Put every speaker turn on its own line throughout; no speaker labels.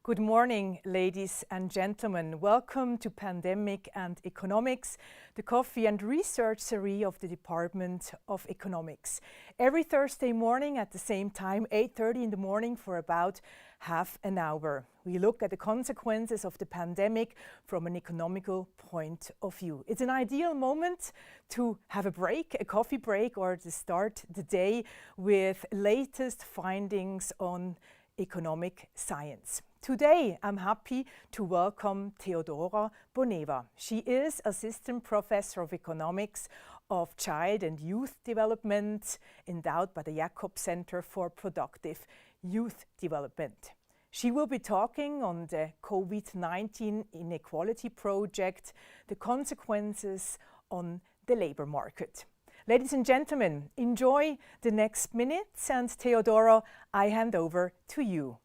Good morning, ladies and gentlemen. Welcome to Pandemic and Economics, the coffee and research series of the Department of Economics. Every Thursday morning at the same time, 8:30 in the morning for about half an hour. We look at the consequences of the pandemic from an economical point of view. It's an ideal moment to have a break, a coffee break, or to start the day with latest findings on economic science. Today, I'm happy to welcome Theodora Boneva. She is Assistant Professor of Economics of Child and Youth Development, endowed by the Jakob Center for Productive Youth Development. She will be talking on the Covid-19 Inequality project, the consequences on the labor market. Ladies and gentlemen, enjoy the next minutes, and Theodora, I hand over to you.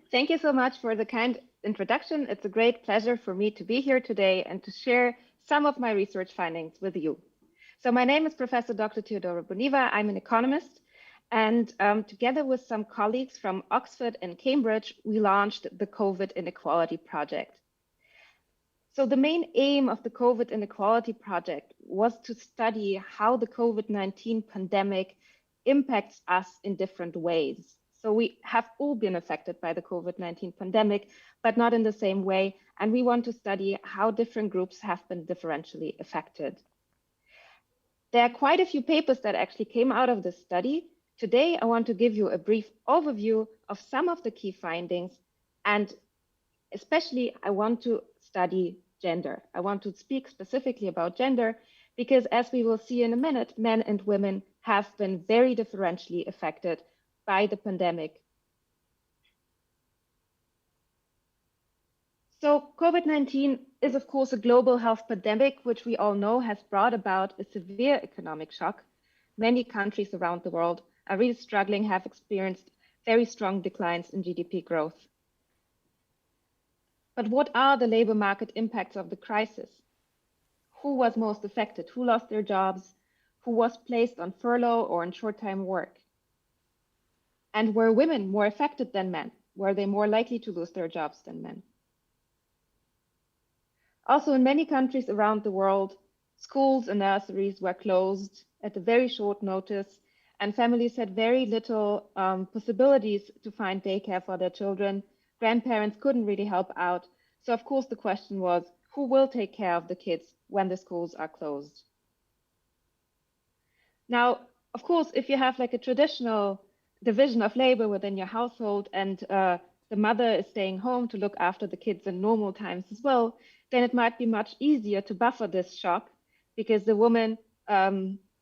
Thank you so much for the kind introduction. It's a great pleasure for me to be here today and to share some of my research findings with you. So my name is Professor Dr. Theodora Boneva. I'm an economist, and together with some colleagues from Oxford and Cambridge, we launched the COVID Inequality project. So the main aim of the COVID Inequality project was to study how the COVID-19 pandemic impacts us in different ways. So we have all been affected by the COVID-19 pandemic, but not in the same way. And we want to study how different groups have been differentially affected. There are quite a few papers that actually came out of this study. Today, I want to give you a brief overview of some of the key findings. And especially, I want to study gender. I want to speak specifically about gender because, as we will see in a minute, men and women have been very differentially affected by the pandemic. So COVID-19 is, of course, a global health pandemic, which we all know has brought about a severe economic shock. Many countries around the world are really struggling, have experienced very strong declines in GDP growth. But what are the labor market impacts of the crisis? Who was most affected? Who lost their jobs? Who was placed on furlough or in short-time work? And were women more affected than men? Were they more likely to lose their jobs than men? Also, in many countries around the world, schools and nurseries were closed at a very short notice, and families had very little possibilities to find daycare for their children. Grandparents couldn't really help out. So, of course, the question was, who will take care of the kids when the schools are closed? Now, of course, if you have like a traditional division of labor within your household and the mother is staying home to look after the kids in normal times as well, then it might be much easier to buffer this shock because the woman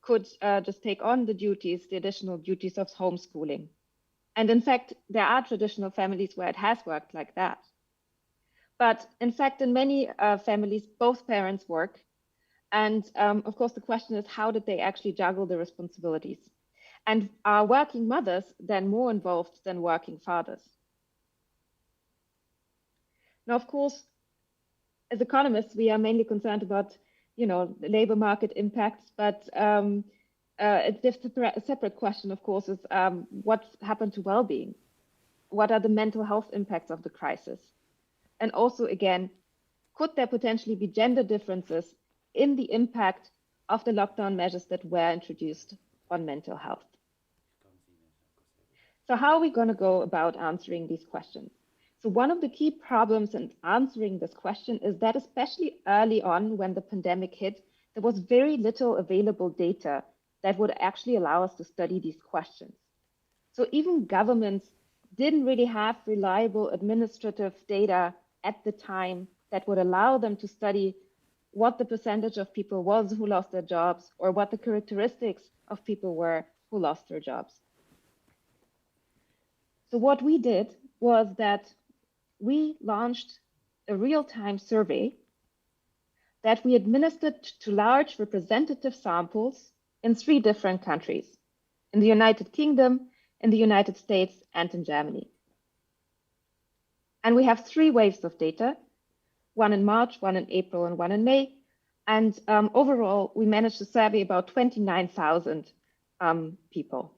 could just take on the additional duties of homeschooling. And in fact, there are traditional families where it has worked like that. But in fact, in many families, both parents work. And of course, the question is, how did they actually juggle the responsibilities? And are working mothers then more involved than working fathers? Now, of course, as economists, we are mainly concerned about, the labor market impacts, but a separate question, of course, is what's happened to well-being? What are the mental health impacts of the crisis? And also, again, could there potentially be gender differences in the impact of the lockdown measures that were introduced on mental health? So how are we going to go about answering these questions? So one of the key problems in answering this question is that especially early on when the pandemic hit, there was very little available data that would actually allow us to study these questions. So even governments didn't really have reliable administrative data at the time that would allow them to study what the percentage of people was who lost their jobs or what the characteristics of people were who lost their jobs. So what we did was that we launched a real-time survey that we administered to large representative samples in 3 different countries, in the United Kingdom, in the United States, and in Germany. And we have 3 waves of data, one in March, one in April, and one in May. And overall, we managed to survey about 29,000 people.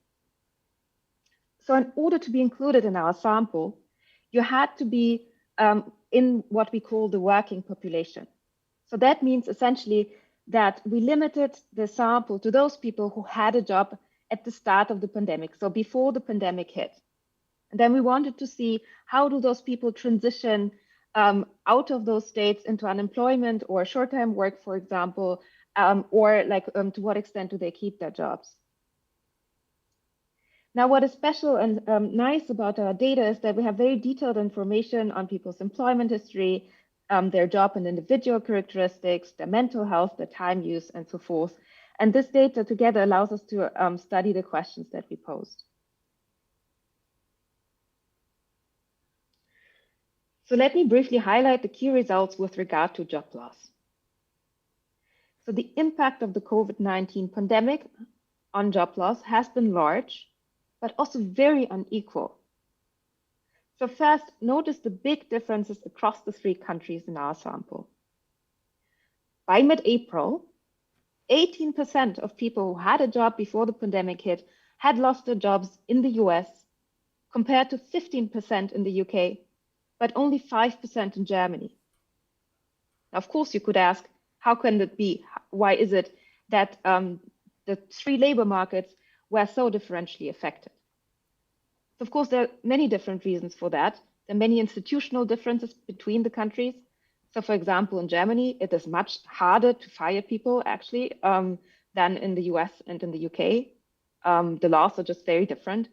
So in order to be included in our sample, you had to be in what we call the working population. So that means essentially that we limited the sample to those people who had a job at the start of the pandemic, so before the pandemic hit. And then we wanted to see how do those people transition out of those states into unemployment or short-time work, for example, or to what extent do they keep their jobs? Now, what is special and nice about our data is that we have very detailed information on people's employment history, their job and individual characteristics, their mental health, their time use, and so forth. And this data together allows us to study the questions that we posed. So let me briefly highlight the key results with regard to job loss. So the impact of the COVID-19 pandemic on job loss has been large, but also very unequal. So first, notice the big differences across the 3 countries in our sample. By mid-April, 18% of people who had a job before the pandemic hit had lost their jobs in the US, compared to 15% in the UK, but only 5% in Germany. Now, of course, you could ask, how can that be? Why is it that the 3 labor markets were so differentially affected? So of course, there are many different reasons for that. There are many institutional differences between the countries. So for example, in Germany, it is much harder to fire people actually than in the US and in the UK. The laws are just very different.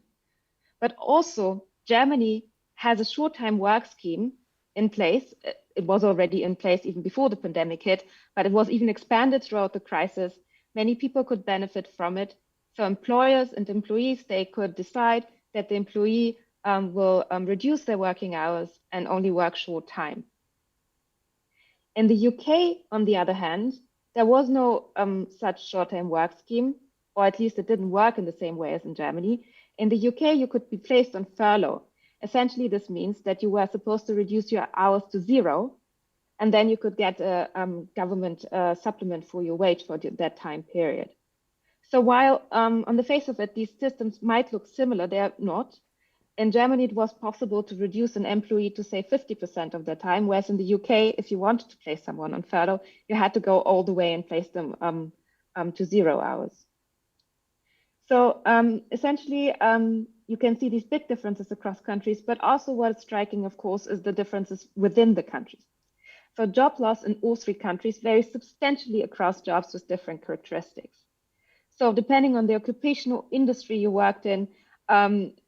But also, Germany has a short-time work scheme in place. It was already in place even before the pandemic hit, but it was even expanded throughout the crisis. Many people could benefit from it. So employers and employees, they could decide that the employee will reduce their working hours and only work short time. In the UK, on the other hand, there was no such short-time work scheme, or at least it didn't work in the same way as in Germany. In the UK, you could be placed on furlough. Essentially, this means that you were supposed to reduce your hours to 0, and then you could get a government supplement for your wage for that time period. So while on the face of it, these systems might look similar, they are not. In Germany, it was possible to reduce an employee to say 50% of their time, whereas in the UK, if you wanted to place someone on furlough, you had to go all the way and place them to 0 hours. So essentially, you can see these big differences across countries, but also what's striking, of course, is the differences within the countries. So job loss in all 3 countries varies substantially across jobs with different characteristics. So depending on the occupational industry you worked in,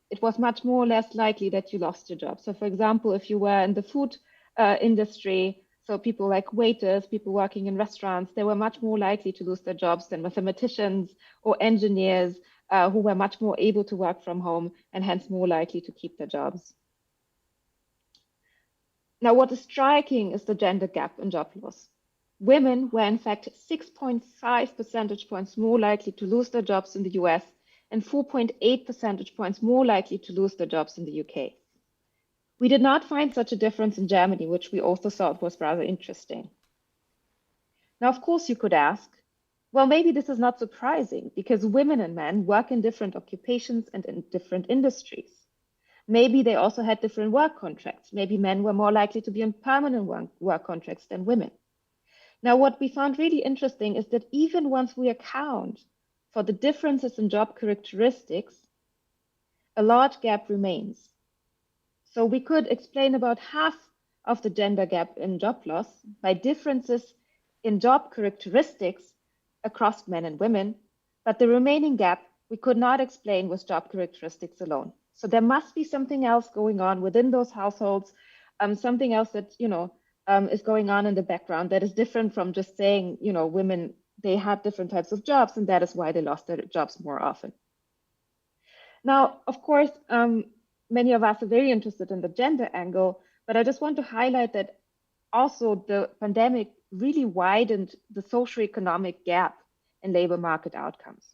it was much more or less likely that you lost your job. So for example, if you were in the food industry, so people like waiters, people working in restaurants, they were much more likely to lose their jobs than mathematicians or engineers who were much more able to work from home and hence more likely to keep their jobs. Now, what is striking is the gender gap in job loss. Women were in fact 6.5 percentage points more likely to lose their jobs in the US and 4.8 percentage points more likely to lose their jobs in the UK. We did not find such a difference in Germany, which we also thought was rather interesting. Now, of course, you could ask, well, maybe this is not surprising because women and men work in different occupations and in different industries. Maybe they also had different work contracts. Maybe men were more likely to be on permanent work contracts than women. Now, what we found really interesting is that even once we account for the differences in job characteristics, a large gap remains. So we could explain about half of the gender gap in job loss by differences in job characteristics across men and women, but the remaining gap we could not explain with job characteristics alone. So there must be something else going on within those households, something else that, is going on in the background that is different from just saying, women, they had different types of jobs and that is why they lost their jobs more often. Now, of course, many of us are very interested in the gender angle, but I just want to highlight that also the pandemic really widened the socioeconomic gap in labor market outcomes.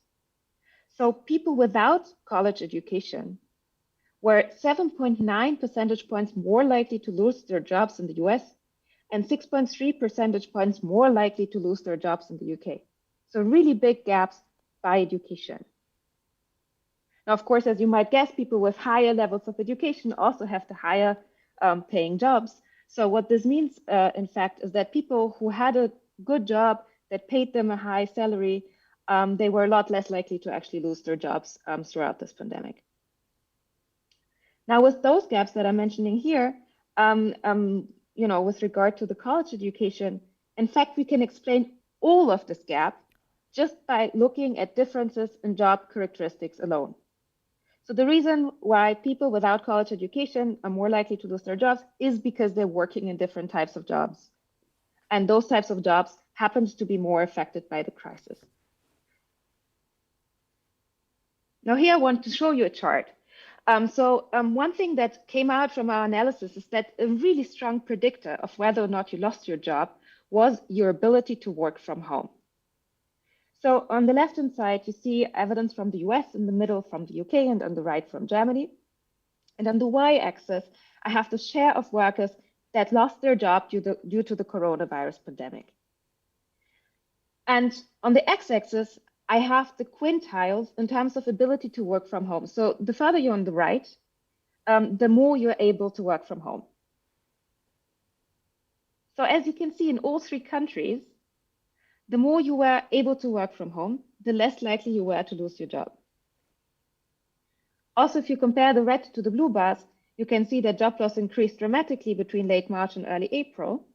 So people without college education were 7.9 percentage points more likely to lose their jobs in the US and 6.3 percentage points more likely to lose their jobs in the UK. So really big gaps by education. Now, of course, as you might guess, people with higher levels of education also have the higher paying jobs. So what this means, in fact, is that people who had a good job that paid them a high salary, they were a lot less likely to actually lose their jobs throughout this pandemic. Now, with those gaps that I'm mentioning here, with regard to the college education, in fact, we can explain all of this gap just by looking at differences in job characteristics alone. So the reason why people without college education are more likely to lose their jobs is because they're working in different types of jobs. And those types of jobs happen to be more affected by the crisis. Now here I want to show you a chart. One thing that came out from our analysis is that a really strong predictor of whether or not you lost your job was your ability to work from home. So on the left-hand side, you see evidence from the US, in the middle from the UK, and on the right from Germany. And on the y-axis, I have the share of workers that lost their job due to the coronavirus pandemic. And on the x-axis, I have the quintiles in terms of ability to work from home. So the further you're on the right, the more you're able to work from home. So as you can see in all three countries, the more you were able to work from home, the less likely you were to lose your job. Also, if you compare the red to the blue bars, you can see that job loss increased dramatically between late March and early April.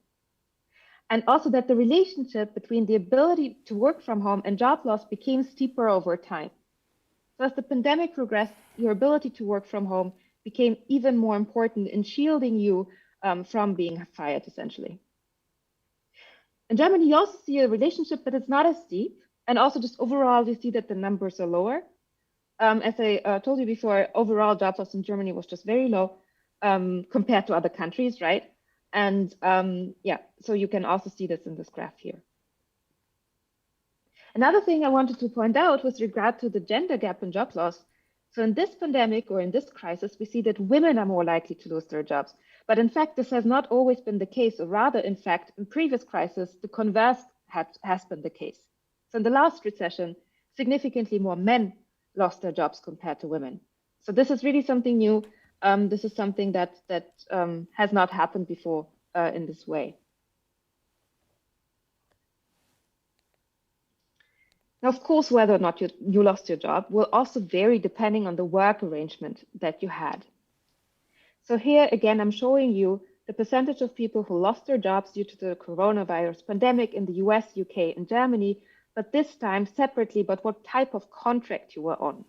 And also that the relationship between the ability to work from home and job loss became steeper over time. So as the pandemic progressed, your ability to work from home became even more important in shielding you from being fired, essentially. In Germany, you also see a relationship, but it's not as steep. And also just overall, you see that the numbers are lower. As I told you before, overall job loss in Germany was just very low compared to other countries, right? And so you can also see this in this graph here. Another thing I wanted to point out with regard to the gender gap in job loss. So in this pandemic or in this crisis, we see that women are more likely to lose their jobs. But in fact, this has not always been the case, or rather, in fact, in previous crises, the converse has been the case. So in the last recession, significantly more men lost their jobs compared to women. So this is really something new. This is something that has not happened before in this way. Now, of course, whether or not you lost your job will also vary depending on the work arrangement that you had. So here again, I'm showing you the percentage of people who lost their jobs due to the coronavirus pandemic in the US, UK, and Germany, but this time separately, but what type of contract you were on.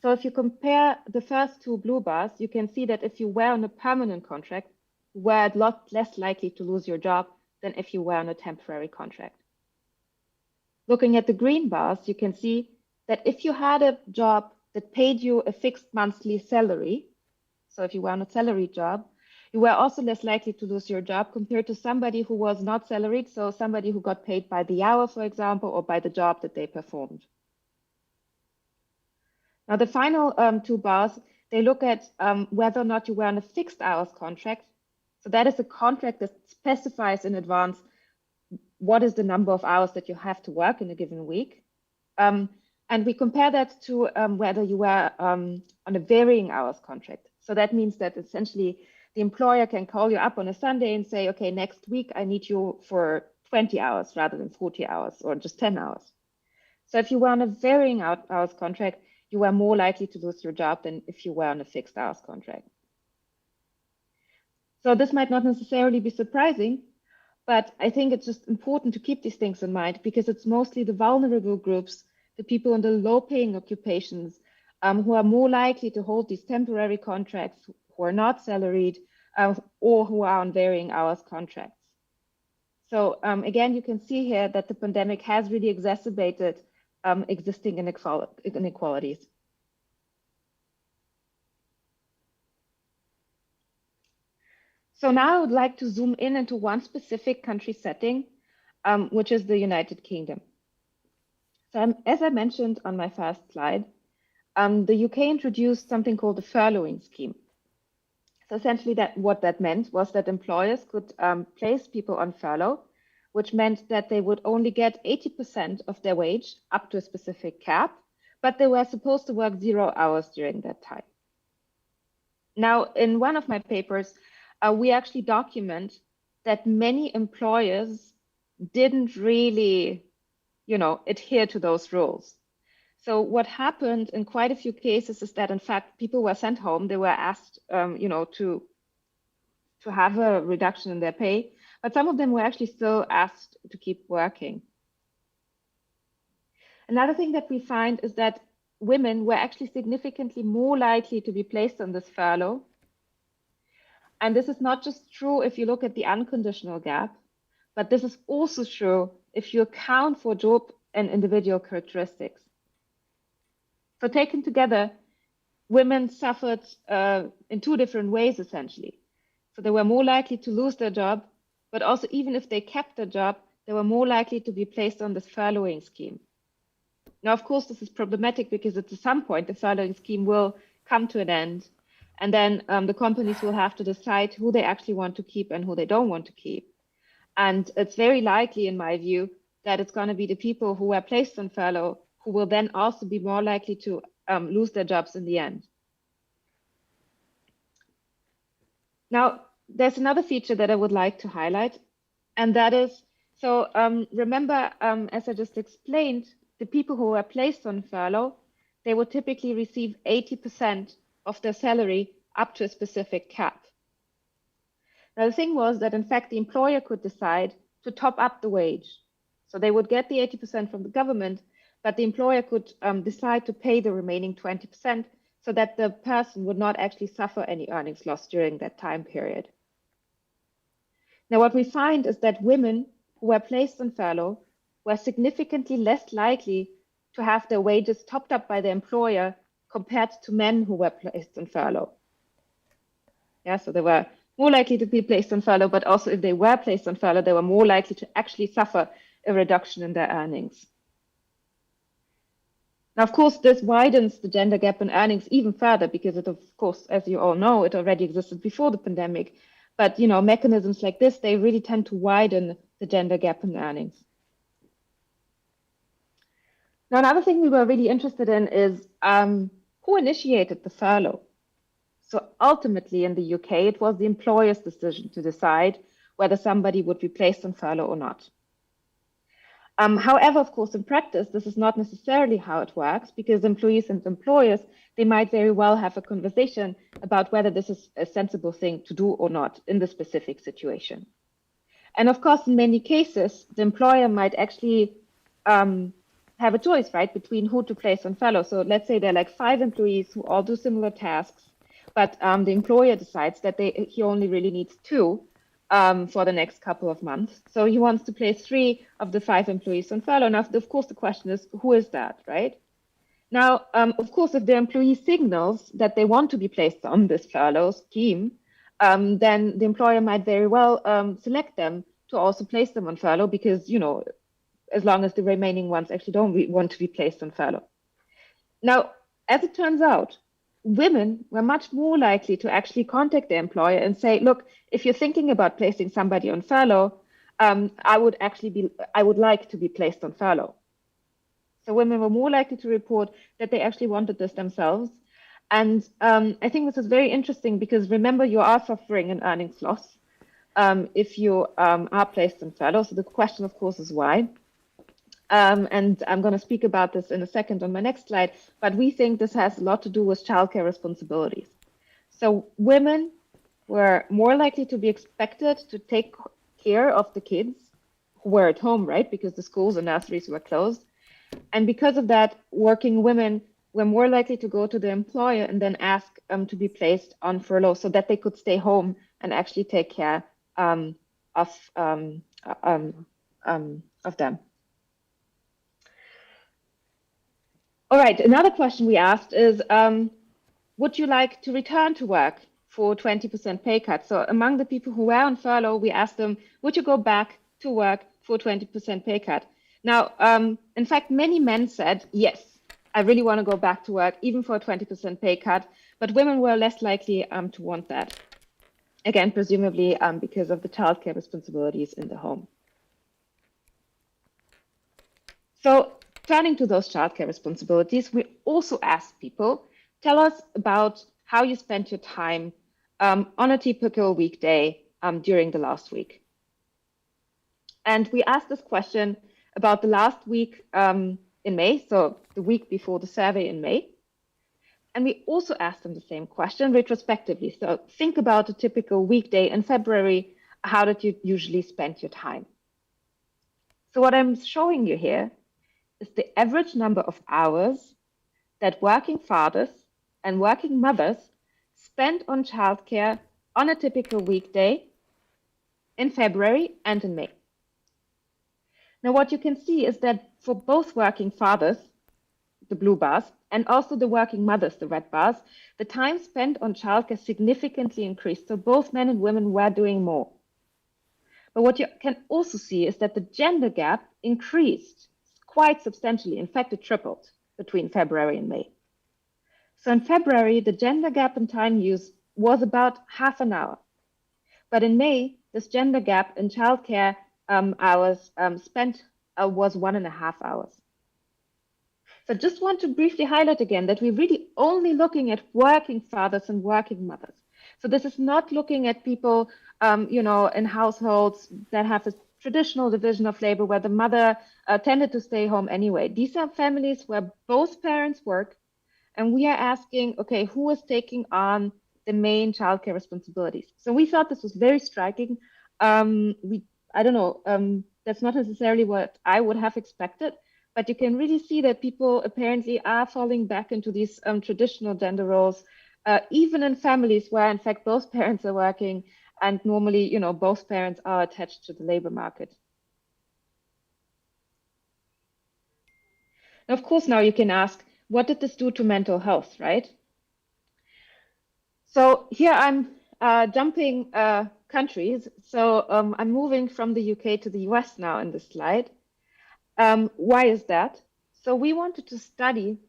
So if you compare the first two blue bars, you can see that if you were on a permanent contract, you were a lot less likely to lose your job than if you were on a temporary contract. Looking at the green bars, you can see that if you had a job that paid you a fixed monthly salary, so if you were on a salaried job, you were also less likely to lose your job compared to somebody who was not salaried, so somebody who got paid by the hour, for example, or by the job that they performed. Now, the final two bars, they look at whether or not you were on a fixed hours contract. So that is a contract that specifies in advance what is the number of hours that you have to work in a given week. And we compare that to whether you were on a varying hours contract. So that means that essentially the employer can call you up on a Sunday and say, okay, next week I need you for 20 hours rather than 40 hours or just 10 hours. So if you were on a varying hours contract, you were more likely to lose your job than if you were on a fixed hours contract. So this might not necessarily be surprising, but I think it's just important to keep these things in mind because it's mostly the vulnerable groups, the people in the low-paying occupations, who are more likely to hold these temporary contracts, who are not salaried, or who are on varying hours contracts. So again, you can see here that the pandemic has really exacerbated existing inequalities. So now I would like to zoom in into one specific country setting, which is the United Kingdom. So as I mentioned on my first slide, the UK introduced something called the furloughing scheme. So essentially what that meant was that employers could place people on furlough, which meant that they would only get 80% of their wage up to a specific cap, but they were supposed to work 0 hours during that time. Now, in one of my papers, we actually document that many employers didn't really, adhere to those rules. So what happened in quite a few cases is that, in fact, people were sent home. They were asked, to have a reduction in their pay, but some of them were actually still asked to keep working. Another thing that we find is that women were actually significantly more likely to be placed on this furlough. And this is not just true if you look at the unconditional gap, but this is also true if you account for job and individual characteristics. So taken together, women suffered in two different ways, essentially. So they were more likely to lose their job, but also even if they kept their job, they were more likely to be placed on this furloughing scheme. Now, of course, this is problematic because at some point, the furloughing scheme will come to an end. And then the companies will have to decide who they actually want to keep and who they don't want to keep. And it's very likely, in my view, that it's going to be the people who were placed on furlough who will then also be more likely to lose their jobs in the end. Now, there's another feature that I would like to highlight, and that is, so remember, as I just explained, the people who were placed on furlough, they would typically receive 80% of their salary up to a specific cap. Now, the thing was that, in fact, the employer could decide to top up the wage. So they would get the 80% from the government, but the employer could decide to pay the remaining 20% so that the person would not actually suffer any earnings loss during that time period. Now, what we find is that women who were placed on furlough were significantly less likely to have their wages topped up by the employer compared to men who were placed on furlough. Yeah, so they were more likely to be placed on furlough, but also if they were placed on furlough, they were more likely to actually suffer a reduction in their earnings. Now, of course, this widens the gender gap in earnings even further because it, of course, as you all know, it already existed before the pandemic. But, mechanisms like this, they really tend to widen the gender gap in earnings. Now, another thing we were really interested in is who initiated the furlough. So ultimately in the UK, it was the employer's decision to decide whether somebody would be placed on furlough or not. However, of course, in practice, this is not necessarily how it works because employees and employers, they might very well have a conversation about whether this is a sensible thing to do or not in the specific situation. And of course, in many cases, the employer might actually have a choice, right, between who to place on furlough. So let's say there are like 5 employees who all do similar tasks, but the employer decides that he only really needs 2 for the next couple of months. So he wants to place 3 of the 5 employees on furlough. Now, of course, the question is, who is that, right? Now, of course, if the employee signals that they want to be placed on this furlough scheme, then the employer might very well select them to also place them on furlough because, as long as the remaining ones actually don't want to be placed on furlough. Now, as it turns out, women were much more likely to actually contact their employer and say, look, if you're thinking about placing somebody on furlough, I would like to be placed on furlough. So women were more likely to report that they actually wanted this themselves. And I think this is very interesting because remember, you are suffering an earnings loss if you are placed on furlough. So the question, of course, is why. And I'm going to speak about this in a second on my next slide, but we think this has a lot to do with childcare responsibilities. So women were more likely to be expected to take care of the kids who were at home, right? Because the schools and nurseries were closed. And because of that, working women were more likely to go to the employer and then ask to be placed on furlough so that they could stay home and actually take care of them. All right, another question we asked is, would you like to return to work for 20% pay cut? So among the people who were on furlough, we asked them, would you go back to work for 20% pay cut? Now, in fact, many men said, yes, I really want to go back to work, even for a 20% pay cut, but women were less likely to want that. Again, presumably because of the childcare responsibilities in the home. So turning to those childcare responsibilities, we also asked people, tell us about how you spent your time on a typical weekday during the last week. And we asked this question about the last week in May, so the week before the survey in May. And we also asked them the same question retrospectively. So think about a typical weekday in February. How did you usually spend your time? So what I'm showing you here is the average number of hours that working fathers and working mothers spent on childcare on a typical weekday in February and in May. Now, what you can see is that for both working fathers, the blue bars, and also the working mothers, the red bars, the time spent on childcare significantly increased. So both men and women were doing more. But what you can also see is that the gender gap increased quite substantially. In fact, it tripled between February and May. So in February, the gender gap in time use was about half an hour. But in May, this gender gap in childcare hours spent was 1.5 hours. So just want to briefly highlight again that we're really only looking at working fathers and working mothers. So this is not looking at people, in households that have a traditional division of labor where the mother tended to stay home anyway. These are families where both parents work, and we are asking, okay, who is taking on the main childcare responsibilities? So we thought this was very striking. I don't know, that's not necessarily what I would have expected. But you can really see that people apparently are falling back into these traditional gender roles, even in families where, in fact, both parents are working and normally, both parents are attached to the labor market. Now, of course, now you can ask, what did this do to mental health, right? So here I'm jumping countries. So I'm moving from the UK to the US now in this slide. Why is that? So we wanted to study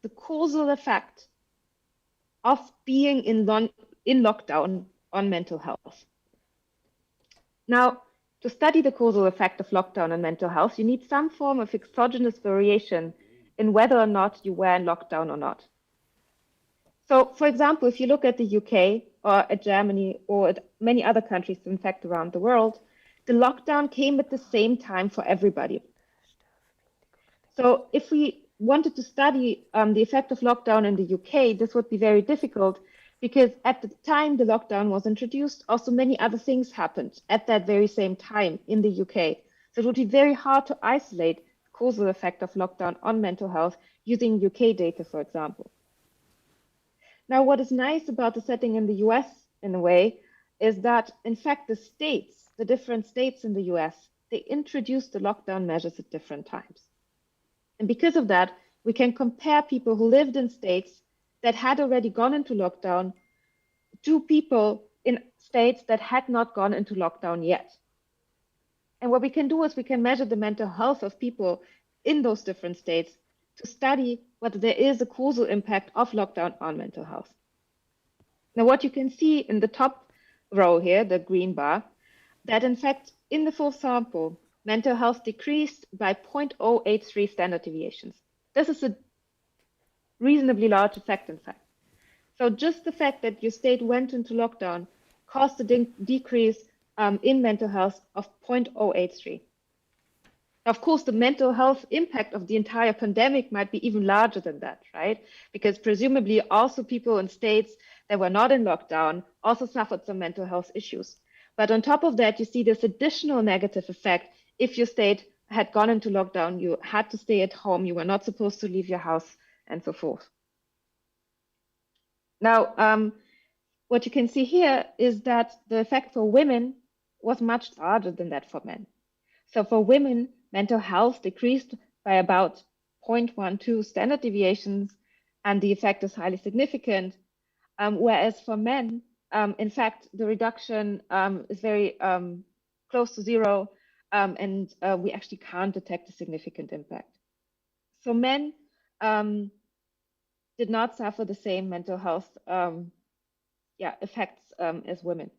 the causal effect of being in lockdown on mental health. Now, to study the causal effect of lockdown on mental health, you need some form of exogenous variation in whether or not you were in lockdown or not. So, for example, if you look at the UK or at Germany or at many other countries, in fact, around the world, the lockdown came at the same time for everybody. So if we wanted to study the effect of lockdown in the UK, this would be very difficult because at the time the lockdown was introduced, also many other things happened at that very same time in the UK. So it would be very hard to isolate the causal effect of lockdown on mental health using UK data, for example. Now, what is nice about the setting in the US, in a way, is that, in fact, the different states in the US, they introduced the lockdown measures at different times. And because of that, we can compare people who lived in states that had already gone into lockdown to people in states that had not gone into lockdown yet. And what we can do is we can measure the mental health of people in those different states to study whether there is a causal impact of lockdown on mental health. Now, what you can see in the top row here, the green bar, that in fact, in the full sample, mental health decreased by 0.083 standard deviations. This is a reasonably large effect, in fact. So just the fact that your state went into lockdown caused a decrease in mental health of 0.083. Of course, the mental health impact of the entire pandemic might be even larger than that, right? Because presumably also people in states that were not in lockdown also suffered some mental health issues. But on top of that, you see this additional negative effect. If your state had gone into lockdown, you had to stay at home, you were not supposed to leave your house, and so forth. Now, what you can see here is that the effect for women was much larger than that for men. So for women, mental health decreased by about 0.12 standard deviations, and the effect is highly significant. Whereas for men, in fact, the reduction is very close to zero, and we actually can't detect a significant impact. So men did not suffer the same mental health effects as women.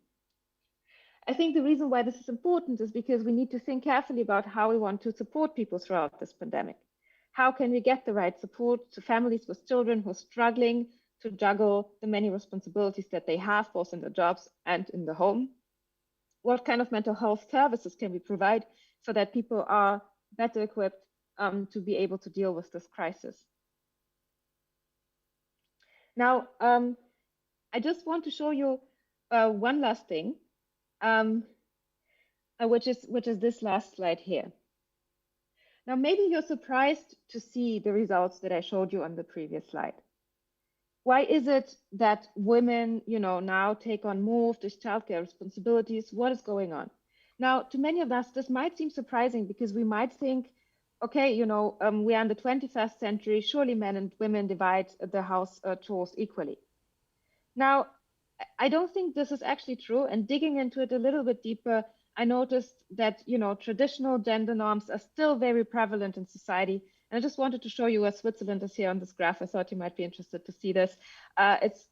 I think the reason why this is important is because we need to think carefully about how we want to support people throughout this pandemic. How can we get the right support to families with children who are struggling to juggle the many responsibilities that they have, both in the jobs and in the home? What kind of mental health services can we provide so that people are better equipped to be able to deal with this crisis? Now, I just want to show you one last thing, which is this last slide here. Now, maybe you're surprised to see the results that I showed you on the previous slide. Why is it that women, now take on more of these childcare responsibilities? What is going on? Now, to many of us, this might seem surprising because we might think, okay, we are in the 21st century, surely men and women divide the house chores equally. Now, I don't think this is actually true. And digging into it a little bit deeper, I noticed that, traditional gender norms are still very prevalent in society. And I just wanted to show you where Switzerland is here on this graph. I thought you might be interested to see this. It's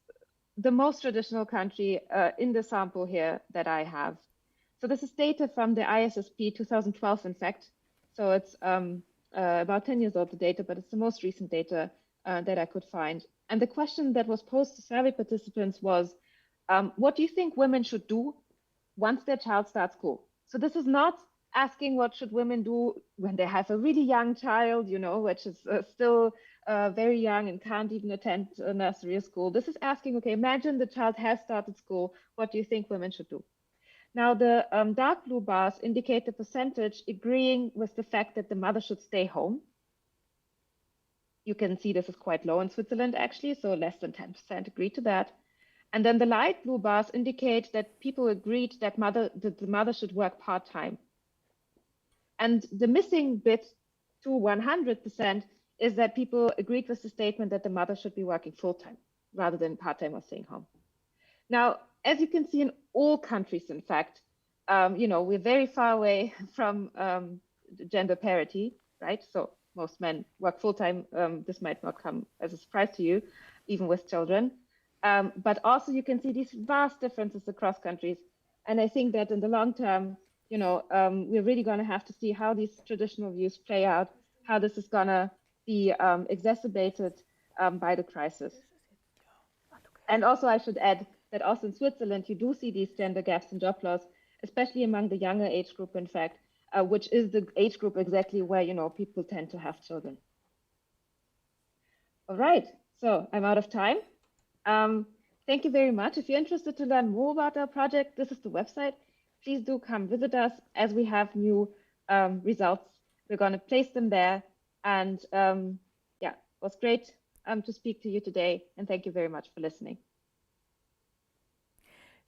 the most traditional country in the sample here that I have. So this is data from the ISSP 2012, in fact. So it's about 10 years old, the data, but it's the most recent data that I could find. And the question that was posed to survey participants was, what do you think women should do once their child starts school? So this is not asking what should women do when they have a really young child, which is still very young and can't even attend nursery or school. This is asking, okay, imagine the child has started school. What do you think women should do? Now, the dark blue bars indicate the percentage agreeing with the fact that the mother should stay home. You can see this is quite low in Switzerland, actually, so less than 10% agree to that. And then the light blue bars indicate that people agreed that the mother should work part-time. And the missing bit to 100% is that people agreed with the statement that the mother should be working full-time rather than part-time or staying home. Now, as you can see in all countries, in fact, we're very far away from gender parity, right? So most men work full-time. This might not come as a surprise to you, even with children. But also you can see these vast differences across countries. And I think that in the long term, we're really going to have to see how these traditional views play out, how this is going to be exacerbated by the crisis. And also I should add that also in Switzerland, you do see these gender gaps in job loss, especially among the younger age group, in fact, which is the age group exactly where, people tend to have children. All right, so I'm out of time. Thank you very much. If you're interested to learn more about our project, this is the website. Please do come visit us as we have new results. We're going to place them there. And yeah, it was great to speak to you today. And thank you very much for listening.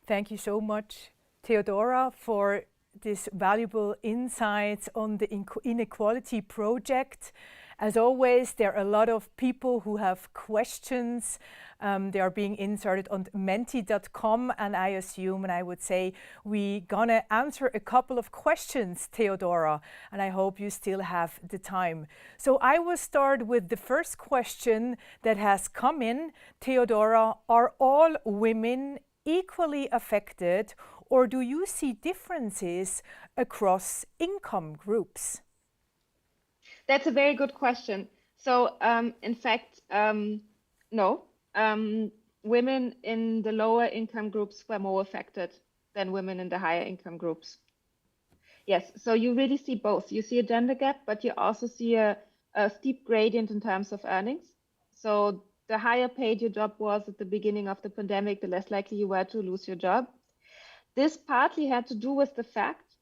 Thank you so much, Theodora, for this valuable insights on the Inequality project. As always, there are a lot of people who have questions. They are being inserted on menti.com, and I assume, and I would say, we're gonna answer a couple of questions, Theodora, and I hope you still have the time. So I will start with the first question that has come in. Theodora, are all women equally affected, or do you see differences across income groups?
That's a very good question. So, in fact, no. Women in the lower income groups were more affected than women in the higher income groups. Yes, so you really see both. You see a gender gap, but you also see a steep gradient in terms of earnings. So the higher paid your job was at the beginning of the pandemic, the less likely you were to lose your job. This partly had to do with the fact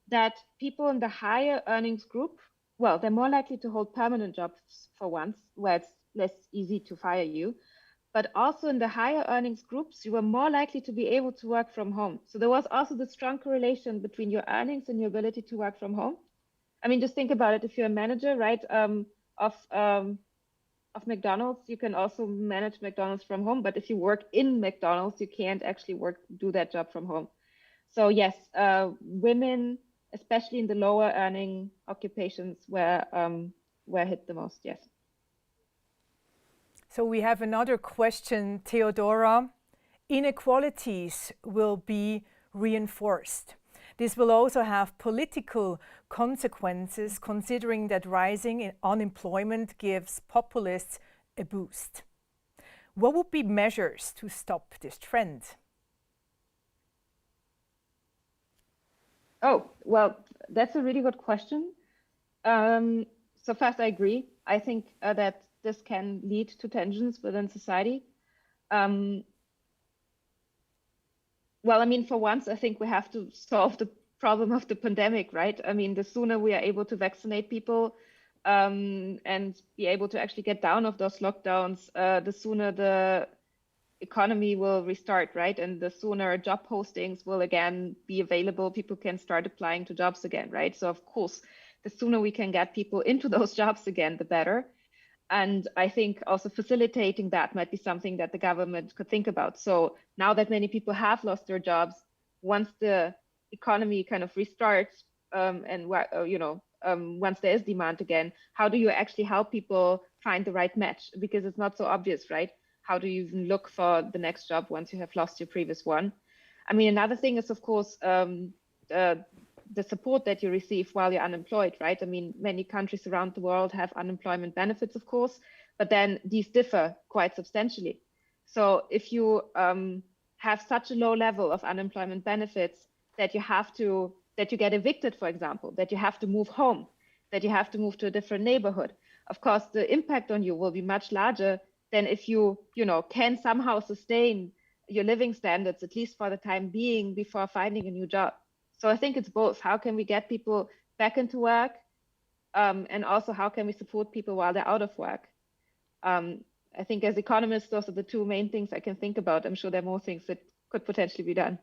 that people in the higher earnings group, well, they're more likely to hold permanent jobs for once, where it's less easy to fire you. But also in the higher earnings groups, you were more likely to be able to work from home. So there was also the strong correlation between your earnings and your ability to work from home. I mean, just think about it. If you're a manager, right, of McDonald's, you can also manage McDonald's from home. But if you work in McDonald's, you can't actually do that job from home. So yes, women, especially in the lower earning occupations, were hit the most, yes.
So we have another question, Theodora. Inequalities will be reinforced. This will also have political consequences, considering that rising unemployment gives populists a boost. What would be measures to stop this trend?
Oh, well, that's a really good question. So first, I agree. I think that this can lead to tensions within society. Well, I mean, for once, I think we have to solve the problem of the pandemic, right? I mean, the sooner we are able to vaccinate people and be able to actually get down of those lockdowns, the sooner the economy will restart, right? And the sooner job postings will again be available, people can start applying to jobs again, right? So of course, the sooner we can get people into those jobs again, the better. And I think also facilitating that might be something that the government could think about. So now that many people have lost their jobs, once the economy kind of restarts once there is demand again, how do you actually help people find the right match? Because it's not so obvious, right? How do you even look for the next job once you have lost your previous one? I mean, another thing is, of course, the support that you receive while you're unemployed, right? I mean, many countries around the world have unemployment benefits, of course, but then these differ quite substantially. So if you have such a low level of unemployment benefits that you get evicted, for example, that you have to move home, that you have to move to a different neighborhood, of course, the impact on you will be much larger than if you can somehow sustain your living standards, at least for the time being, before finding a new job. So I think it's both. How can we get people back into work? And also, how can we support people while they're out of work? I think as economists, those are the two main things I can think about. I'm sure there are more things that could potentially be done.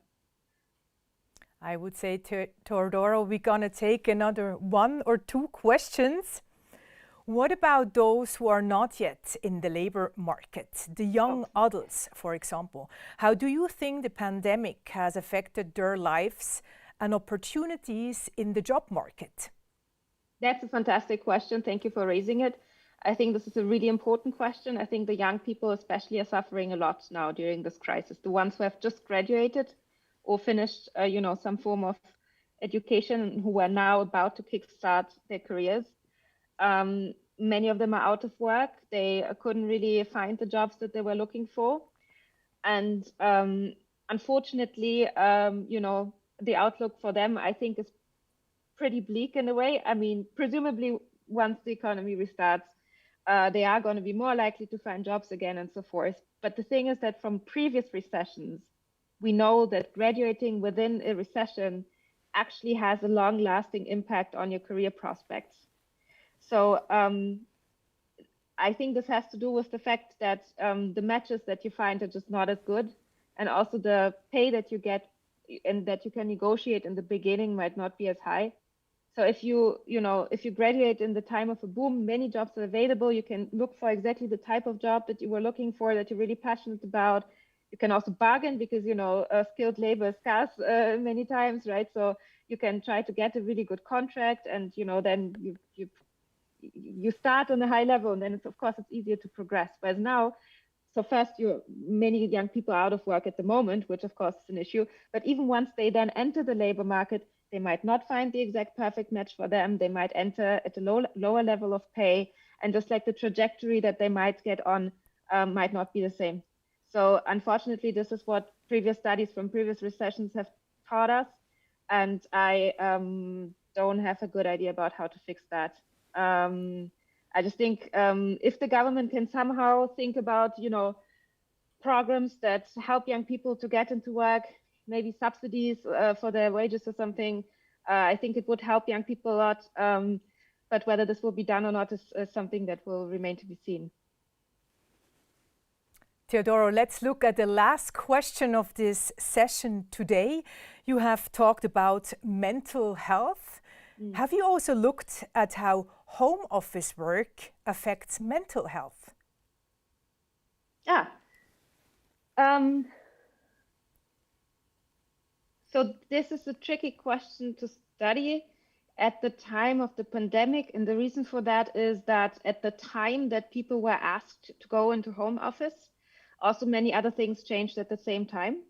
I would say, Teodoro, we're going to take another one or two questions. What about those who are not yet in the labor market, the young adults, for example? How do you think the pandemic has affected their lives and opportunities in the job market?
That's a fantastic question. Thank you for raising it. I think this is a really important question. I think the young people especially are suffering a lot now during this crisis. The ones who have just graduated or finished, some form of education, who are now about to kickstart their careers. Many of them are out of work. They couldn't really find the jobs that they were looking for. And unfortunately, the outlook for them, I think, is pretty bleak in a way. I mean, presumably, once the economy restarts, they are going to be more likely to find jobs again and so forth. But the thing is that from previous recessions, we know that graduating within a recession actually has a long-lasting impact on your career prospects. So I think this has to do with the fact that the matches that you find are just not as good. And also the pay that you get and that you can negotiate in the beginning might not be as high. So if you graduate in the time of a boom, many jobs are available. You can look for exactly the type of job that you were looking for, that you're really passionate about. You can also bargain because, skilled labor is scarce many times, right? So you can try to get a really good contract and, then you start on a high level, and then it's easier to progress. Whereas now, so first, many young people are out of work at the moment, which of course is an issue. But even once they then enter the labor market, they might not find the exact perfect match for them. They might enter at a lower level of pay, and just like the trajectory that they might get on might not be the same. So unfortunately, this is what previous studies from previous recessions have taught us, and I don't have a good idea about how to fix that. I just think if the government can somehow think about, programs that help young people to get into work, maybe subsidies for their wages or something, I think it would help young people a lot. But whether this will be done or not is something that will remain to be seen.
Teodoro, let's look at the last question of this session today. You have talked about mental health. Have you also looked at how home office work affects mental health?
Yeah. So this is a tricky question to study at the time of the pandemic. And the reason for that is that at the time that people were asked to go into home office, also many other things changed at the same time.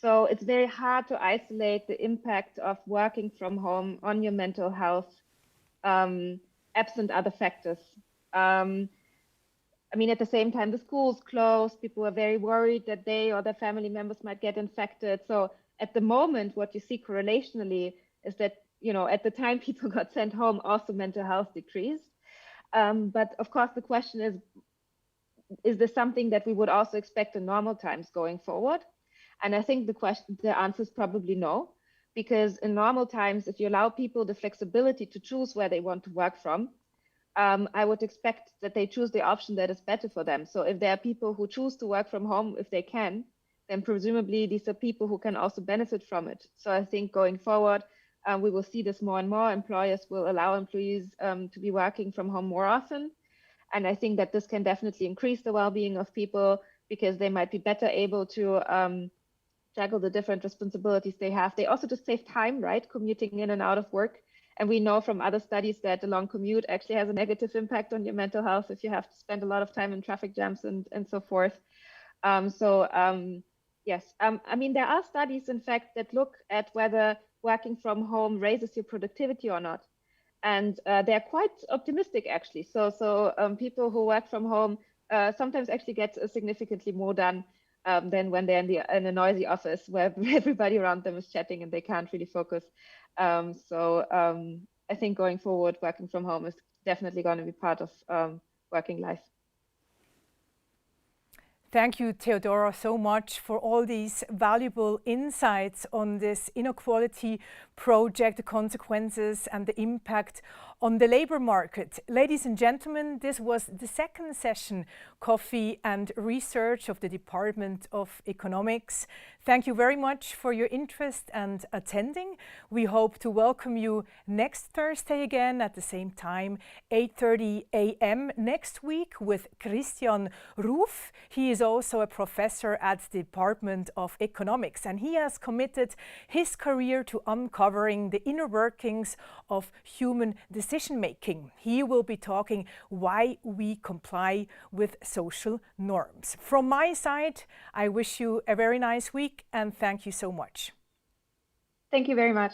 So it's very hard to isolate the impact of working from home on your mental health, absent other factors. I mean, at the same time, the schools closed. People were very worried that they or their family members might get infected. So at the moment, what you see correlationally is that, at the time people got sent home, also mental health decreased. But of course, the question is this something that we would also expect in normal times going forward? And I think the answer is probably no, because in normal times, if you allow people the flexibility to choose where they want to work from, I would expect that they choose the option that is better for them. So if there are people who choose to work from home, if they can, then presumably these are people who can also benefit from it. So I think going forward, we will see this more and more. Employers will allow employees to be working from home more often. And I think that this can definitely increase the well-being of people because they might be better able to juggle the different responsibilities they have. They also just save time, right? Commuting in and out of work. And we know from other studies that a long commute actually has a negative impact on your mental health if you have to spend a lot of time in traffic jams and so forth. Yes, I mean, there are studies, in fact, that look at whether working from home raises your productivity or not. And they're quite optimistic, actually. So people who work from home sometimes actually get significantly more done than when they're in a noisy office where everybody around them is chatting and they can't really focus. I think going forward, working from home is definitely going to be part of working life.
Thank you, Theodora, so much for all these valuable insights on this inequality project, the consequences and the impact on the labor market. Ladies and gentlemen, this was the second session, Coffee and Research of the Department of Economics. Thank you very much for your interest and attending. We hope to welcome you next Thursday again at the same time, 8:30 a.m. next week with Christian Ruf. He is also a professor at the Department of Economics, and he has committed his career to uncovering the inner workings of human decision-making. He will be talking why we comply with social norms. From my side, I wish you a very nice week and thank you so much.
Thank you very much.